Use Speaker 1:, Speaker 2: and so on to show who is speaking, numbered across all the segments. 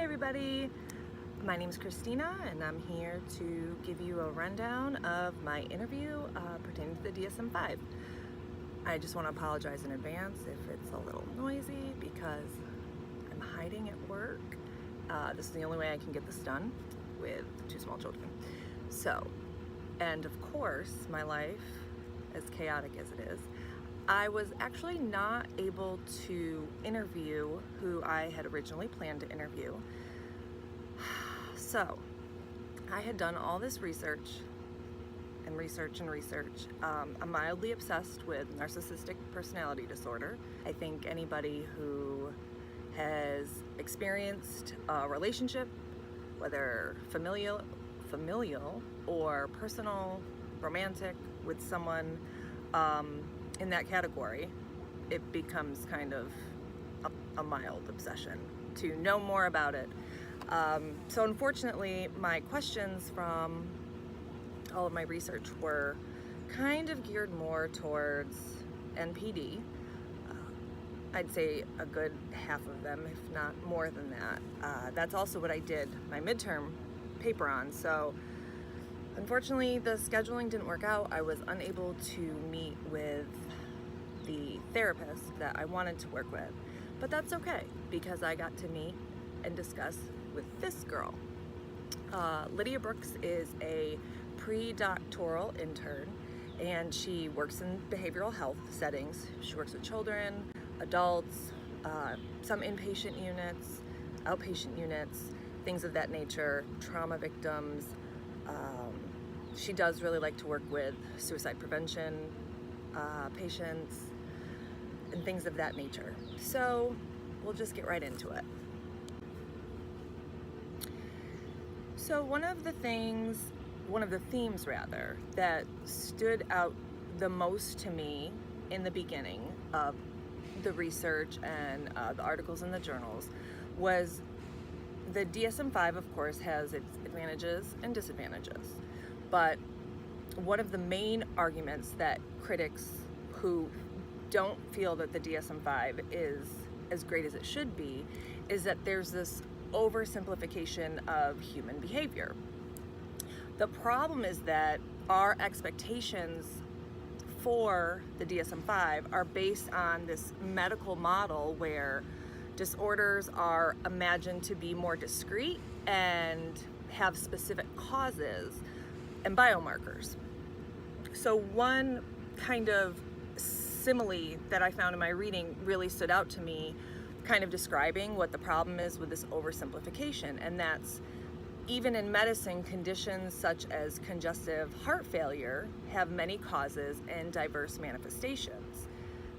Speaker 1: Hi everybody, my name is Christina and I'm here to give you a rundown of my interview pertaining to the DSM-5. I just want to apologize in advance if it's a little noisy because I'm hiding at work. This is the only way I can get this done with two small children. So, and of course, my life, as chaotic as it is, I was actually not able to interview who I had originally planned to interview. So, I had done all this research. I'm mildly obsessed with narcissistic personality disorder. I think anybody who has experienced a relationship, whether familial or personal, romantic, with someone in that category, it becomes kind of a mild obsession to know more about it. So unfortunately, my questions from all of my research were kind of geared more towards NPD. I'd say a good half of them, if not more than that. That's also what I did my midterm paper on. So unfortunately, the scheduling didn't work out. I was unable to meet with the therapist that I wanted to work with. But that's okay, because I got to meet and discuss with this girl. Lydia Brooks is a pre-doctoral intern, and she works in behavioral health settings. She works with children, adults, some inpatient units, outpatient units, things of that nature, trauma victims. She does really like to work with suicide prevention patients and things of that nature. So we'll just get right into it. So one of the themes that stood out the most to me in the beginning of the research and the articles in the journals was the DSM-5, of course, has its advantages and disadvantages. But one of the main arguments that critics who don't feel that the DSM-5 is as great as it should be is that there's this oversimplification of human behavior. The problem is that our expectations for the DSM-5 are based on this medical model where disorders are imagined to be more discrete and have specific causes and biomarkers. So one kind of simile that I found in my reading really stood out to me, kind of describing what the problem is with this oversimplification, and that's even in medicine, conditions such as congestive heart failure have many causes and diverse manifestations.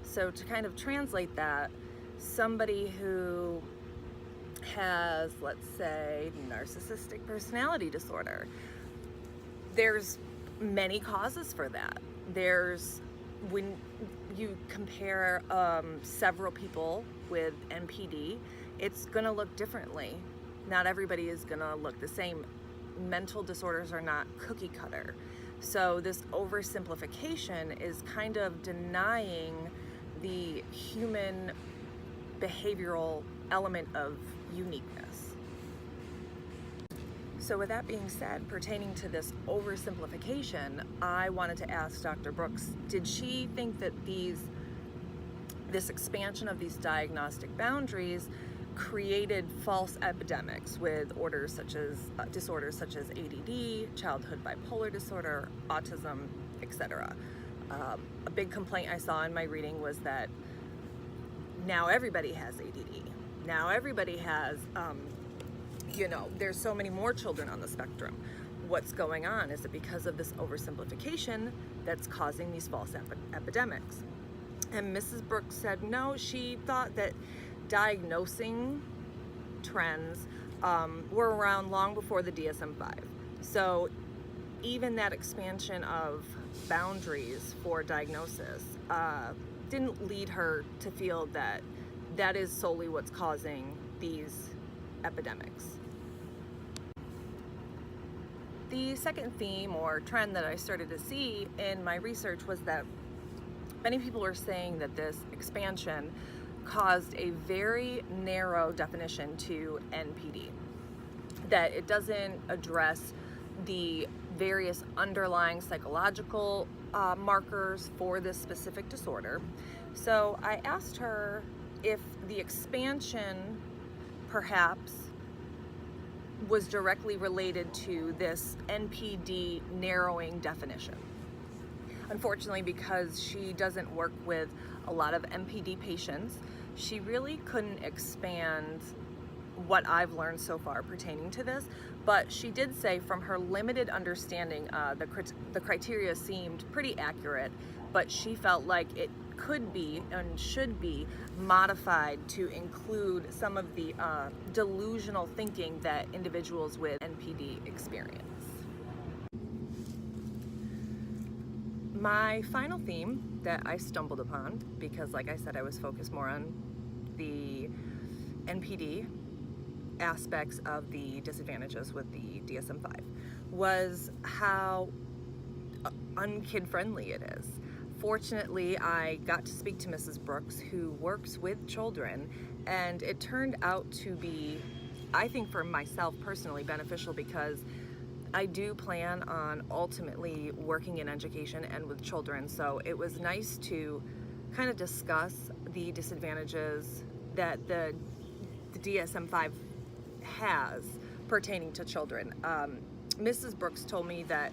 Speaker 1: So to kind of translate that, somebody who has, let's say, narcissistic personality disorder, there's many causes for that. When you compare several people with NPD, it's gonna look differently. Not everybody is gonna look the same. Mental disorders are not cookie cutter. So this oversimplification is kind of denying the human behavioral element of uniqueness. So with that being said, pertaining to this oversimplification, I wanted to ask Dr. Brooks, did she think that this expansion of these diagnostic boundaries created false epidemics with disorders such as ADD, childhood bipolar disorder, autism, etc.? A big complaint I saw in my reading was that now everybody has ADD. Now everybody has, there's so many more children on the spectrum. What's going on? Is it because of this oversimplification that's causing these false epidemics? And Mrs. Brooks said no, she thought that diagnosing trends were around long before the DSM-5. So even that expansion of boundaries for diagnosis didn't lead her to feel that that is solely what's causing these epidemics. The second theme or trend that I started to see in my research was that many people were saying that this expansion caused a very narrow definition to NPD, that it doesn't address the various underlying psychological markers for this specific disorder. So I asked her if the expansion perhaps was directly related to this NPD narrowing definition. Unfortunately, because she doesn't work with a lot of NPD patients, she really couldn't expand what I've learned so far pertaining to this, but she did say from her limited understanding, the criteria seemed pretty accurate, but she felt like it could be and should be modified to include some of the delusional thinking that individuals with NPD experience. My final theme that I stumbled upon, because like I said, I was focused more on the NPD aspects of the disadvantages with the DSM-5, was how unkid-friendly it is. Fortunately, I got to speak to Mrs. Brooks, who works with children, and it turned out to be, I think for myself personally, beneficial, because I do plan on ultimately working in education and with children, so it was nice to kind of discuss the disadvantages that the DSM-5 has pertaining to children. Mrs. Brooks told me that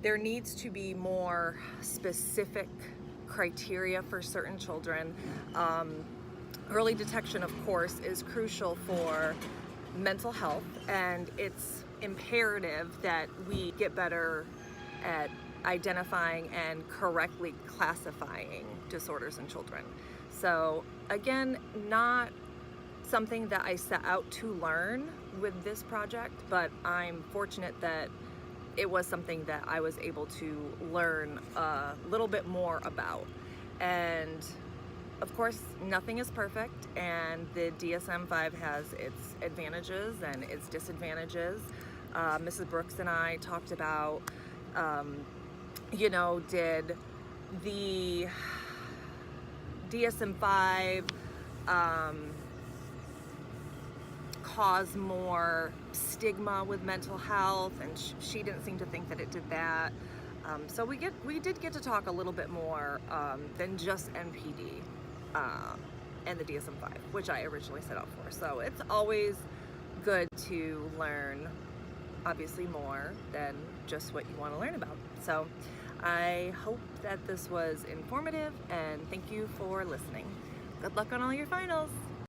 Speaker 1: there needs to be more specific criteria for certain children. Early detection, of course, is crucial for mental health, and it's imperative that we get better at identifying and correctly classifying disorders in children. So again, not something that I set out to learn with this project, but I'm fortunate that it was something that I was able to learn a little bit more about. And of course, nothing is perfect, and the DSM-5 has its advantages and its disadvantages. Mrs. Brooks and I talked about, did the DSM-5 cause more stigma with mental health, and she didn't seem to think that it did that. So we did get to talk a little bit more than just NPD and the DSM-5, which I originally set out for. So it's always good to learn, obviously, more than just what you want to learn about. So I hope that this was informative, and thank you for listening. Good luck on all your finals.